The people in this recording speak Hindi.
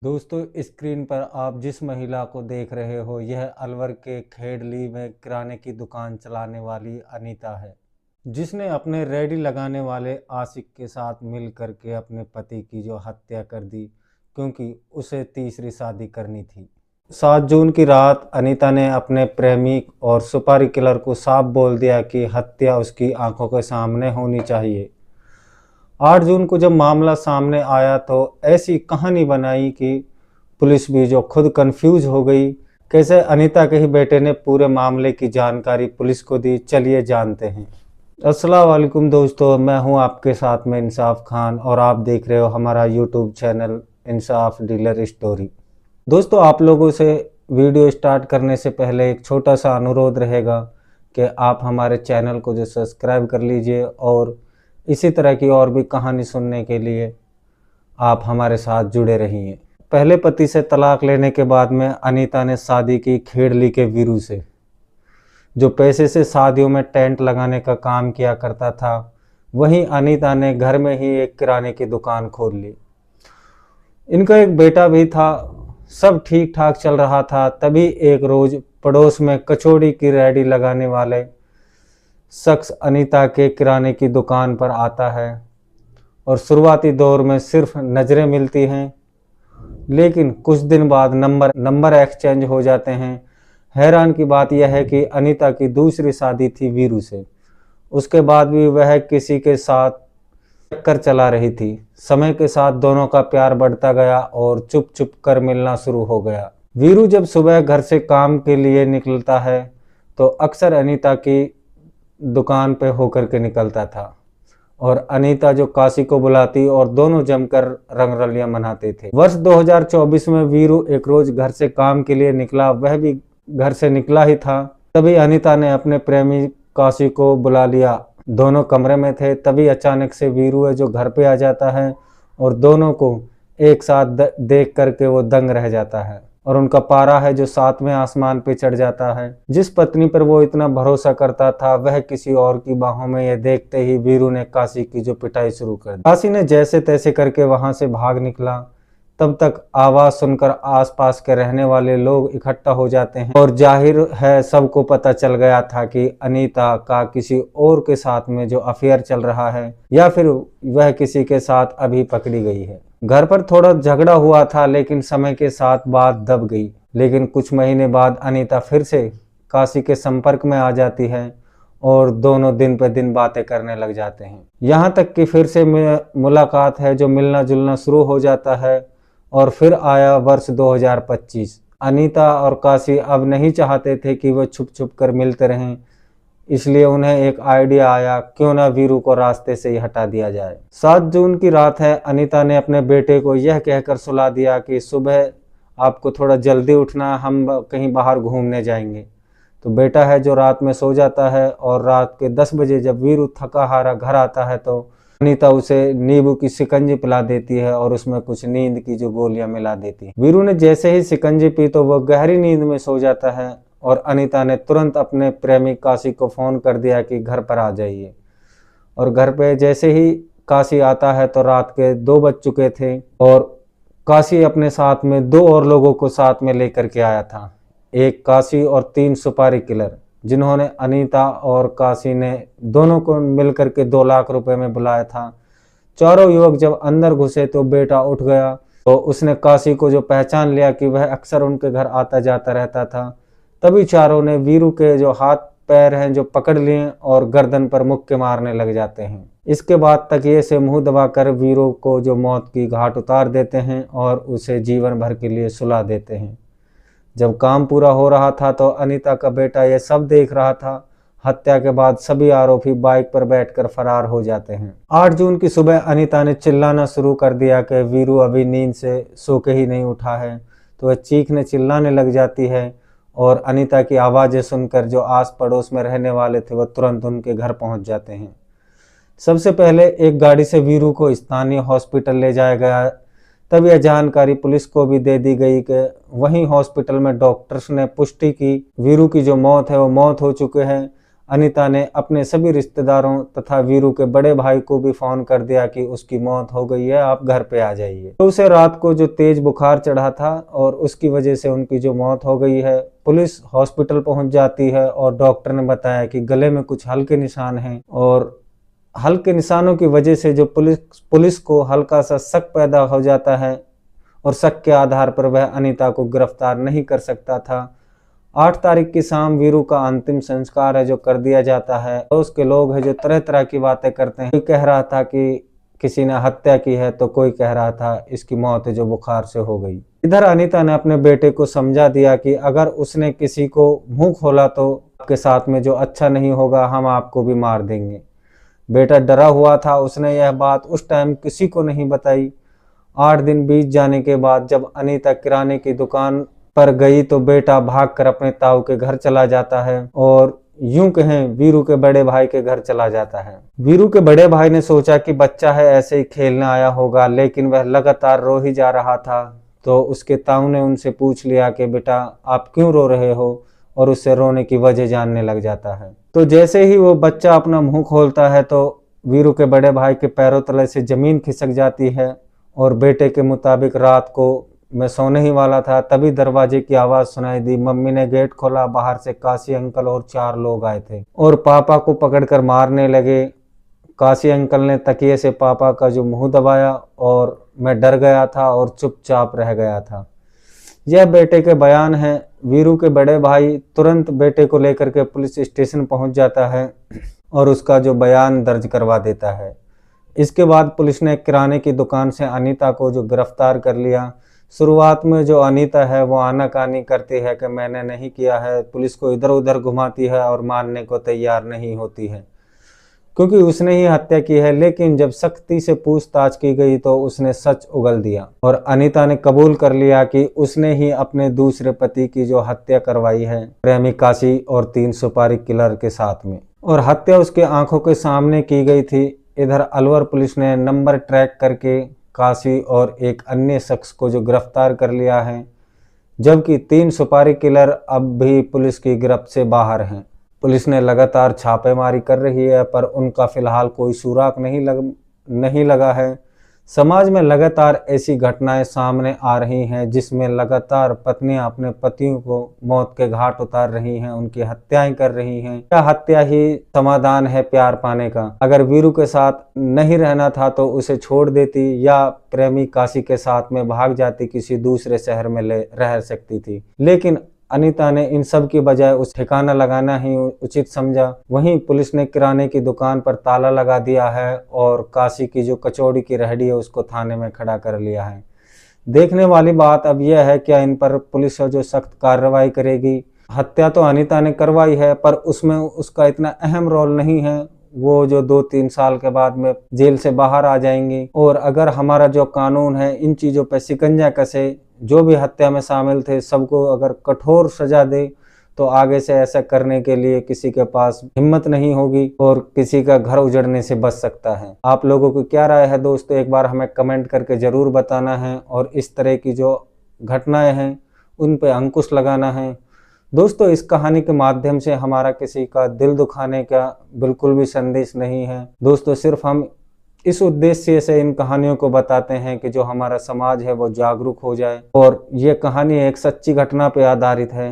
दोस्तों, स्क्रीन पर आप जिस महिला को देख रहे हो यह अलवर के खेड़ली में किराने की दुकान चलाने वाली अनीता है, जिसने अपने रेडी लगाने वाले आशिक के साथ मिल करके अपने पति की जो हत्या कर दी, क्योंकि उसे तीसरी शादी करनी थी। 7 जून की रात अनीता ने अपने प्रेमी और सुपारी किलर को साफ बोल दिया कि हत्या उसकी आंखों के सामने होनी चाहिए। 8 जून को जब मामला सामने आया तो ऐसी कहानी बनाई कि पुलिस भी जो खुद कंफ्यूज हो गई। कैसे अनीता के ही बेटे ने पूरे मामले की जानकारी पुलिस को दी, चलिए जानते हैं। अस्सलाम वालेकुम दोस्तों, मैं हूं आपके साथ में इंसाफ खान और आप देख रहे हो हमारा यूट्यूब चैनल इंसाफ डीलर स्टोरी। दोस्तों, आप लोगों से वीडियो स्टार्ट करने से पहले एक छोटा सा अनुरोध रहेगा कि आप हमारे चैनल को जो सब्सक्राइब कर लीजिए और इसी तरह की और भी कहानी सुनने के लिए आप हमारे साथ जुड़े रहिए। पहले पति से तलाक लेने के बाद में अनीता ने शादी की खेड़ली के वीरू से, जो पैसे से शादियों में टेंट लगाने का काम किया करता था। वहीं अनीता ने घर में ही एक किराने की दुकान खोल ली। इनका एक बेटा भी था। सब ठीक ठाक चल रहा था। तभी एक रोज पड़ोस में कचौड़ी की रेडी लगाने वाले शख्स अनीता के किराने की दुकान पर आता है और शुरुआती दौर में सिर्फ नज़रें मिलती हैं, लेकिन कुछ दिन बाद नंबर एक्सचेंज हो जाते हैं। हैरान की बात यह है कि अनीता की दूसरी शादी थी वीरू से। उसके बाद भी वह किसी के साथ चक्कर चला रही थी। समय के साथ दोनों का प्यार बढ़ता गया और चुप चुप कर मिलना शुरू हो गया। वीरू जब सुबह घर से काम के लिए निकलता है तो अक्सर अनीता की दुकान पे होकर के निकलता था और अनीता जो काशी को बुलाती और दोनों जमकर रंगरलियां मनाते थे। वर्ष 2024 में वीरू एक रोज घर से काम के लिए निकला। वह भी घर से निकला ही था, तभी अनीता ने अपने प्रेमी काशी को बुला लिया। दोनों कमरे में थे, तभी अचानक से वीरू है जो घर पे आ जाता है और दोनों को एक साथ देख करके वो दंग रह जाता है और उनका पारा है जो 7वें आसमान पे चढ़ जाता है। जिस पत्नी पर वो इतना भरोसा करता था वह किसी और की बाहों में, यह देखते ही वीरू ने काशी की जो पिटाई शुरू कर दी। काशी ने जैसे तैसे करके वहां से भाग निकला। तब तक आवाज सुनकर आसपास के रहने वाले लोग इकट्ठा हो जाते हैं और जाहिर है सबको पता चल गया था कि अनीता का किसी और के साथ में जो अफेयर चल रहा है या फिर वह किसी के साथ अभी पकड़ी गई है। घर पर थोड़ा झगड़ा हुआ था, लेकिन समय के साथ बात दब गई। लेकिन कुछ महीने बाद अनीता फिर से काशी के संपर्क में आ जाती है और दोनों दिन पे दिन बातें करने लग जाते हैं। यहाँ तक कि फिर से मुलाकात है जो मिलना जुलना शुरू हो जाता है। और फिर आया वर्ष 2025। अनीता और काशी अब नहीं चाहते थे कि वह छुप छुप कर मिलते रहें, इसलिए उन्हें एक आइडिया आया, क्यों ना वीरू को रास्ते से ही हटा दिया जाए। 7 जून की रात है। अनीता ने अपने बेटे को यह कहकर सुला दिया कि सुबह आपको थोड़ा जल्दी उठना, हम कहीं बाहर घूमने जाएंगे। तो बेटा है जो रात में सो जाता है और रात के 10 बजे जब वीरू थका हारा घर आता है तो अनीता उसे नींबू की शिकंजी पिला देती है और उसमें कुछ नींद की जो गोलियां मिला देती है। वीरू ने जैसे ही शिकंजी पी तो वह गहरी नींद में सो जाता है और अनीता ने तुरंत अपने प्रेमी काशी को फोन कर दिया कि घर पर आ जाइए। और घर पे जैसे ही काशी आता है तो रात के 2 बज चुके थे और काशी अपने साथ में 2 और लोगों को साथ में लेकर के आया था। एक काशी और 3 सुपारी किलर, जिन्होंने अनीता और काशी ने दोनों को मिलकर के 2 लाख रुपए में बुलाया था। चारों युवक जब अंदर घुसे तो बेटा उठ गया तो उसने काशी को जो पहचान लिया कि वह अक्सर उनके घर आता जाता रहता था। तभी चारों ने वीरू के जो हाथ पैर हैं जो पकड़ लिए और गर्दन पर मुक्के मारने लग जाते हैं। इसके बाद तकिए से मुंह दबाकर वीरू को जो मौत की घाट उतार देते हैं और उसे जीवन भर के लिए सुला देते हैं। जब काम पूरा हो रहा था तो अनीता का बेटा यह सब देख रहा था। हत्या के बाद सभी आरोपी बाइक पर बैठकर फरार हो जाते हैं। 8 जून की सुबह अनीता ने चिल्लाना शुरू कर दिया कि वीरू अभी नींद से सो के ही नहीं उठा है। तो वह चीखने चिल्लाने लग जाती है और अनीता की आवाज़ें सुनकर जो आस पड़ोस में रहने वाले थे वह तुरंत उनके घर पहुंच जाते हैं। सबसे पहले एक गाड़ी से वीरू को स्थानीय हॉस्पिटल ले जाया गया। तब यह जानकारी पुलिस को भी दे दी गई कि वहीं हॉस्पिटल में डॉक्टर्स ने पुष्टि की वीरू की जो मौत है वो मौत हो चुके हैं। अनीता ने अपने सभी रिश्तेदारों तथा वीरू के बड़े भाई को भी फोन कर दिया कि उसकी मौत हो गई है, आप घर पे आ जाइए। तो उसे रात को जो तेज बुखार चढ़ा था और उसकी वजह से उनकी जो मौत हो गई है। पुलिस हॉस्पिटल पहुंच जाती है और डॉक्टर ने बताया कि गले में कुछ हल्के निशान हैं और हल्के निशानों की वजह से जो पुलिस को हल्का सा शक पैदा हो जाता है और शक के आधार पर वह अनीता को गिरफ्तार नहीं कर सकता था। 8 तारीख की शाम वीरू का अंतिम संस्कार है जो कर दिया जाता है। तो उसके लोग हैं जो तरह तरह की बातें करते हैं। कोई कह रहा था कि किसी ने हत्या की है, तो कोई कह रहा था इसकी मौत है जो बुखार से हो गई। इधर अनीता ने अपने बेटे को समझा दिया कि अगर उसने किसी को मुंह खोला तो आपके साथ में जो अच्छा नहीं होगा, हम आपको भी मार देंगे। बेटा डरा हुआ था, उसने यह बात उस टाइम किसी को नहीं बताई। 8 दिन बीत जाने के बाद जब अनीता किराने की दुकान पर गई तो बेटा भागकर अपने ताऊ के घर चला जाता है और यूं कहें वीरू के बड़े भाई के घर चला जाता है। वीरू के बड़े भाई ने सोचा कि बच्चा है, ऐसे ही खेलने आया होगा, लेकिन वह लगातार रो ही जा रहा था। तो उसके ताऊ ने उनसे पूछ लिया कि बेटा आप क्यों रो रहे हो, और उससे रोने की वजह जानने लग जाता है। तो जैसे ही वो बच्चा अपना मुंह खोलता है तो वीरू के बड़े भाई के पैरों तले से जमीन खिसक जाती है और बेटे के मुताबिक रात को मैं सोने ही वाला था, तभी दरवाजे की आवाज सुनाई दी। मम्मी ने गेट खोला, बाहर से काशी अंकल और 4 लोग आए थे और पापा को पकड़कर मारने लगे। काशी अंकल ने तकिए से पापा का जो मुंह दबाया और मैं डर गया था और चुपचाप रह गया था। यह बेटे के बयान है। वीरू के बड़े भाई तुरंत बेटे को लेकर के पुलिस स्टेशन पहुंच जाता है और उसका जो बयान दर्ज करवा देता है। इसके बाद पुलिस ने किराने की दुकान से अनीता को जो गिरफ्तार कर लिया। शुरुआत में जो अनीता है वो आनाकानी करती है कि मैंने नहीं किया है, पुलिस को इधर उधर घुमाती है और मानने को तैयार नहीं होती है क्योंकि उसने ही हत्या की है। लेकिन जब सख्ती से पूछताछ की गई तो उसने सच उगल दिया और अनीता ने कबूल कर लिया कि उसने ही अपने दूसरे पति की जो हत्या करवाई है प्रेमी काशी और 3 सुपारी किलर के साथ में, और हत्या उसके आंखों के सामने की गई थी। इधर अलवर पुलिस ने नंबर ट्रैक करके काशी और एक अन्य शख्स को जो गिरफ्तार कर लिया है, जबकि 3 सुपारी किलर अब भी पुलिस की गिरफ्त से बाहर हैं। पुलिस ने लगातार छापेमारी कर रही है पर उनका फिलहाल कोई सुराग नहीं लगा है। समाज में लगातार ऐसी घटनाएं सामने आ रही हैं जिसमें लगातार पत्नियां अपने पतियों को मौत के घाट उतार रही हैं, उनकी हत्याएं कर रही हैं। क्या हत्या ही समाधान है प्यार पाने का? अगर वीरू के साथ नहीं रहना था तो उसे छोड़ देती या प्रेमी काशी के साथ में भाग जाती, किसी दूसरे शहर में रह सकती थी। लेकिन अनीता ने इन सब की बजाय उस ठिकाना लगाना ही उचित समझा। वहीं पुलिस ने किराने की दुकान पर ताला लगा दिया है और काशी की जो कचौड़ी की रेहड़ी है उसको थाने में खड़ा कर लिया है। देखने वाली बात अब यह है क्या इन पर पुलिस जो सख्त कार्रवाई करेगी। हत्या तो अनीता ने करवाई है पर उसमें उसका इतना अहम रोल नहीं है। वो जो 2-3 साल के बाद में जेल से बाहर आ जाएंगी और अगर हमारा जो कानून है इन चीज़ों पर शिकंजा कसे, जो भी हत्या में शामिल थे सबको अगर कठोर सजा दे तो आगे से ऐसा करने के लिए किसी के पास हिम्मत नहीं होगी और किसी का घर उजड़ने से बच सकता है। आप लोगों की क्या राय है दोस्तों, एक बार हमें कमेंट करके ज़रूर बताना है और इस तरह की जो घटनाएं हैं उन पे अंकुश लगाना है। दोस्तों इस कहानी के माध्यम से हमारा किसी का दिल दुखाने का बिल्कुल भी संदेश नहीं है दोस्तों, सिर्फ हम इस उद्देश्य से इन कहानियों को बताते हैं कि जो हमारा समाज है वो जागरूक हो जाए। और ये कहानी एक सच्ची घटना पर आधारित है।